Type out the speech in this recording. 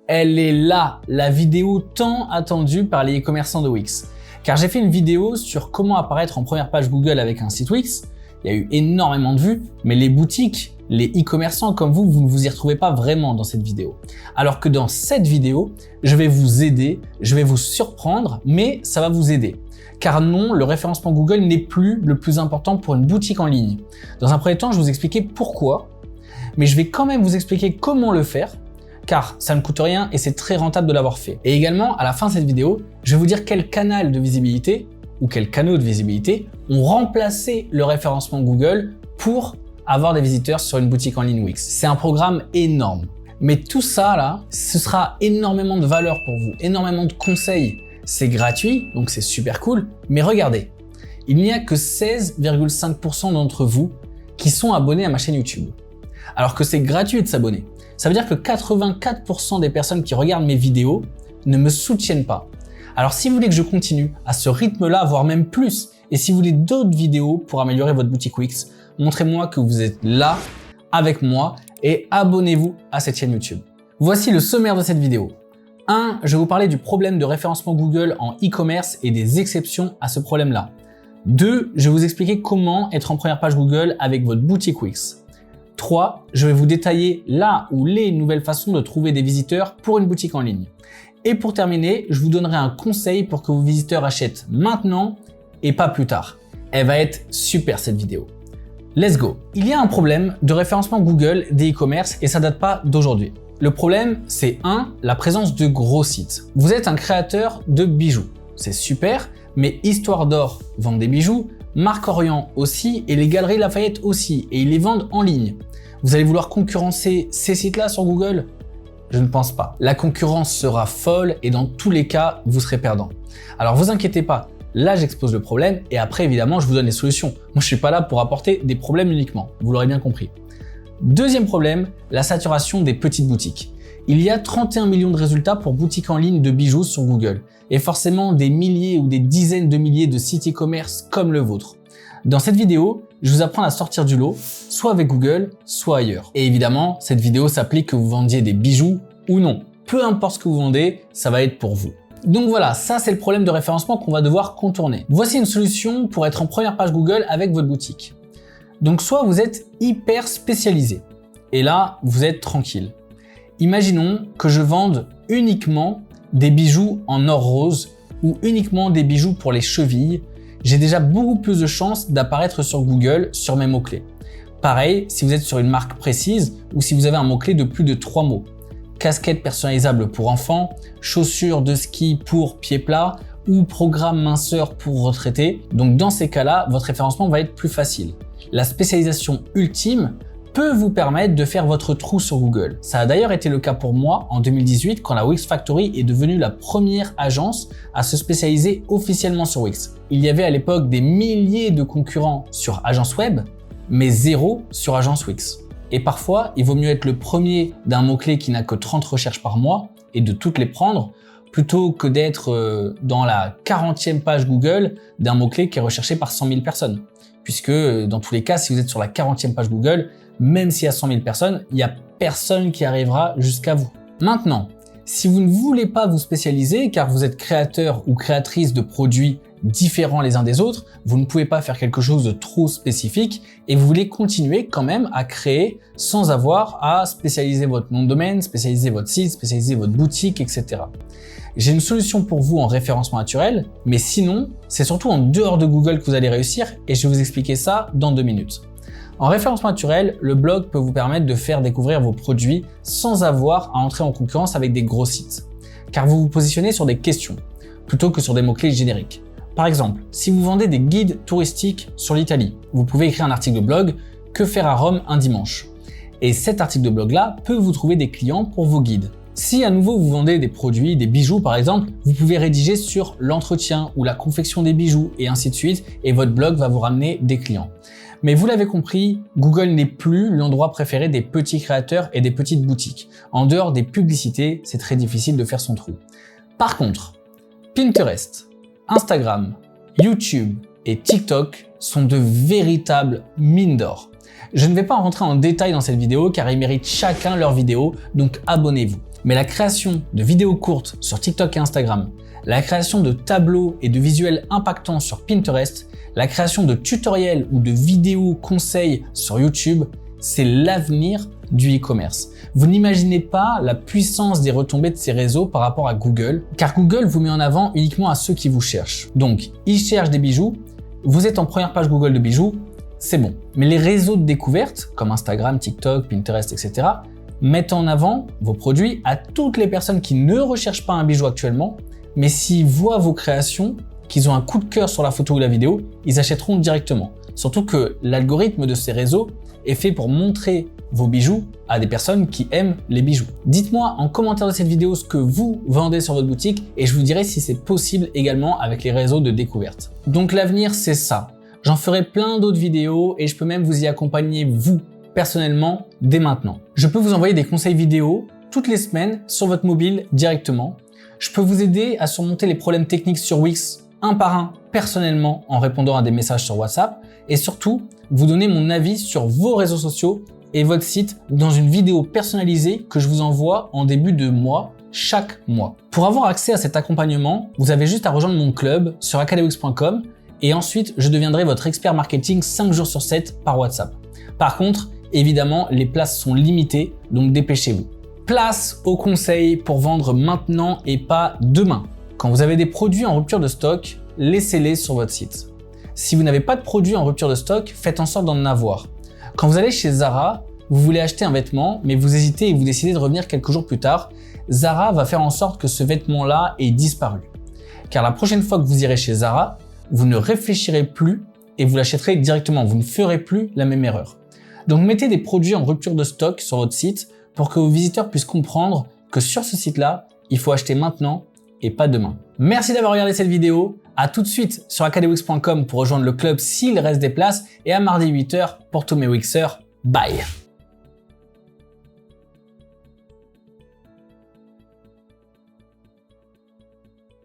Elle est là, la vidéo tant attendue par les e-commerçants de Wix. Car j'ai fait une vidéo sur comment apparaître en première page Google avec un site Wix. Il y a eu énormément de vues, mais les boutiques, les e-commerçants comme vous ne vous y retrouvez pas vraiment dans cette vidéo. Alors que dans cette vidéo, je vais vous aider, je vais vous surprendre, mais ça va vous aider. Car non, le référencement Google n'est plus le plus important pour une boutique en ligne. Dans un premier temps, je vais vous expliquer pourquoi, mais je vais quand même vous expliquer comment le faire, car ça ne coûte rien et c'est très rentable de l'avoir fait. Et également, à la fin de cette vidéo, je vais vous dire quel canal de visibilité ou quels canaux de visibilité ont remplacé le référencement Google pour avoir des visiteurs sur une boutique en ligne Wix. C'est un programme énorme. Mais tout ça là, ce sera énormément de valeur pour vous, énormément de conseils. C'est gratuit, donc c'est super cool. Mais regardez, il n'y a que 16,5% d'entre vous qui sont abonnés à ma chaîne YouTube. Alors que c'est gratuit de s'abonner. Ça veut dire que 84% des personnes qui regardent mes vidéos ne me soutiennent pas. Alors si vous voulez que je continue à ce rythme-là, voire même plus, et si vous voulez d'autres vidéos pour améliorer votre boutique Wix, montrez-moi que vous êtes là avec moi et abonnez-vous à cette chaîne YouTube. Voici le sommaire de cette vidéo. 1. Je vais vous parler du problème de référencement Google en e-commerce et des exceptions à ce problème-là. 2. Je vais vous expliquer comment être en première page Google avec votre boutique Wix. 3. Je vais vous détailler la ou les nouvelles façons de trouver des visiteurs pour une boutique en ligne. Et pour terminer, je vous donnerai un conseil pour que vos visiteurs achètent maintenant et pas plus tard. Elle va être super cette vidéo. Let's go! Il y a un problème de référencement Google des e-commerce et ça date pas d'aujourd'hui. Le problème, c'est 1. La présence de gros sites. Vous êtes un créateur de bijoux. C'est super, mais Histoire d'Or vend des bijoux, Marc Orient aussi et les Galeries Lafayette aussi et ils les vendent en ligne. Vous allez vouloir concurrencer ces sites-là sur Google? Je ne pense pas. La concurrence sera folle et dans tous les cas, vous serez perdant. Alors vous inquiétez pas, là j'expose le problème et après évidemment je vous donne les solutions. Moi je suis pas là pour apporter des problèmes uniquement, vous l'aurez bien compris. Deuxième problème, la saturation des petites boutiques. Il y a 31 millions de résultats pour boutiques en ligne de bijoux sur Google et forcément des milliers ou des dizaines de milliers de sites e-commerce comme le vôtre. Dans cette vidéo, je vous apprends à sortir du lot, soit avec Google, soit ailleurs. Et évidemment, cette vidéo s'applique que vous vendiez des bijoux ou non. Peu importe ce que vous vendez, ça va être pour vous. Donc voilà, ça c'est le problème de référencement qu'on va devoir contourner. Voici une solution pour être en première page Google avec votre boutique. Donc soit vous êtes hyper spécialisé, et là vous êtes tranquille. Imaginons que je vende uniquement des bijoux en or rose ou uniquement des bijoux pour les chevilles. J'ai déjà beaucoup plus de chances d'apparaître sur Google sur mes mots-clés. Pareil, si vous êtes sur une marque précise ou si vous avez un mot-clé de plus de 3 mots. Casquette personnalisable pour enfants, chaussures de ski pour pieds plats ou programme minceur pour retraités. Donc dans ces cas-là, votre référencement va être plus facile. La spécialisation ultime peut vous permettre de faire votre trou sur Google. Ça a d'ailleurs été le cas pour moi en 2018 quand la Wix Factory est devenue la première agence à se spécialiser officiellement sur Wix. Il y avait à l'époque des milliers de concurrents sur Agence Web, mais 0 sur Agence Wix. Et parfois, il vaut mieux être le premier d'un mot-clé qui n'a que 30 recherches par mois et de toutes les prendre, plutôt que d'être dans la 40e page Google d'un mot-clé qui est recherché par 100 000 personnes. Puisque dans tous les cas, si vous êtes sur la 40e page Google, même s'il y a 100 000 personnes, il n'y a personne qui arrivera jusqu'à vous. Maintenant, si vous ne voulez pas vous spécialiser car vous êtes créateur ou créatrice de produits différents les uns des autres, vous ne pouvez pas faire quelque chose de trop spécifique et vous voulez continuer quand même à créer sans avoir à spécialiser votre nom de domaine, spécialiser votre site, spécialiser votre boutique, etc. J'ai une solution pour vous en référencement naturel, mais sinon, c'est surtout en dehors de Google que vous allez réussir et je vais vous expliquer ça dans 2 minutes. En référencement naturel, le blog peut vous permettre de faire découvrir vos produits sans avoir à entrer en concurrence avec des gros sites, car vous vous positionnez sur des questions plutôt que sur des mots-clés génériques. Par exemple, si vous vendez des guides touristiques sur l'Italie, vous pouvez écrire un article de blog « Que faire à Rome un dimanche ?» Et cet article de blog-là peut vous trouver des clients pour vos guides. Si à nouveau vous vendez des produits, des bijoux par exemple, vous pouvez rédiger sur l'entretien ou la confection des bijoux et ainsi de suite et votre blog va vous ramener des clients. Mais vous l'avez compris, Google n'est plus l'endroit préféré des petits créateurs et des petites boutiques. En dehors des publicités, c'est très difficile de faire son trou. Par contre, Pinterest, Instagram, YouTube et TikTok sont de véritables mines d'or. Je ne vais pas rentrer en détail dans cette vidéo car ils méritent chacun leur vidéo, donc abonnez-vous. Mais la création de vidéos courtes sur TikTok et Instagram, la création de tableaux et de visuels impactants sur Pinterest, la création de tutoriels ou de vidéos conseils sur YouTube, c'est l'avenir du e-commerce. Vous n'imaginez pas la puissance des retombées de ces réseaux par rapport à Google, car Google vous met en avant uniquement à ceux qui vous cherchent. Donc, ils cherchent des bijoux, vous êtes en première page Google de bijoux, c'est bon. Mais les réseaux de découverte, comme Instagram, TikTok, Pinterest, etc., mettent en avant vos produits à toutes les personnes qui ne recherchent pas un bijou actuellement, mais s'ils voient vos créations, qu'ils ont un coup de cœur sur la photo ou la vidéo, ils achèteront directement. Surtout que l'algorithme de ces réseaux est fait pour montrer vos bijoux à des personnes qui aiment les bijoux. Dites-moi en commentaire de cette vidéo ce que vous vendez sur votre boutique et je vous dirai si c'est possible également avec les réseaux de découverte. Donc l'avenir, c'est ça. J'en ferai plein d'autres vidéos et je peux même vous y accompagner vous, personnellement, dès maintenant. Je peux vous envoyer des conseils vidéo toutes les semaines sur votre mobile directement. Je peux vous aider à surmonter les problèmes techniques sur Wix un par un personnellement en répondant à des messages sur WhatsApp et surtout vous donner mon avis sur vos réseaux sociaux et votre site dans une vidéo personnalisée que je vous envoie en début de mois, chaque mois. Pour avoir accès à cet accompagnement, vous avez juste à rejoindre mon club sur acadewix.com et ensuite je deviendrai votre expert marketing 5 jours sur 7 par WhatsApp. Par contre, évidemment, les places sont limitées, donc dépêchez-vous. Place aux conseils pour vendre maintenant et pas demain. Quand vous avez des produits en rupture de stock, laissez-les sur votre site. Si vous n'avez pas de produits en rupture de stock, faites en sorte d'en avoir. Quand vous allez chez Zara, vous voulez acheter un vêtement, mais vous hésitez et vous décidez de revenir quelques jours plus tard, Zara va faire en sorte que ce vêtement-là ait disparu. Car la prochaine fois que vous irez chez Zara, vous ne réfléchirez plus et vous l'achèterez directement. Vous ne ferez plus la même erreur. Donc mettez des produits en rupture de stock sur votre site pour que vos visiteurs puissent comprendre que sur ce site-là, il faut acheter maintenant et pas demain. Merci d'avoir regardé cette vidéo. À tout de suite sur acadewix.com pour rejoindre le club s'il reste des places et à mardi 8h pour tous mes Wixers. Bye!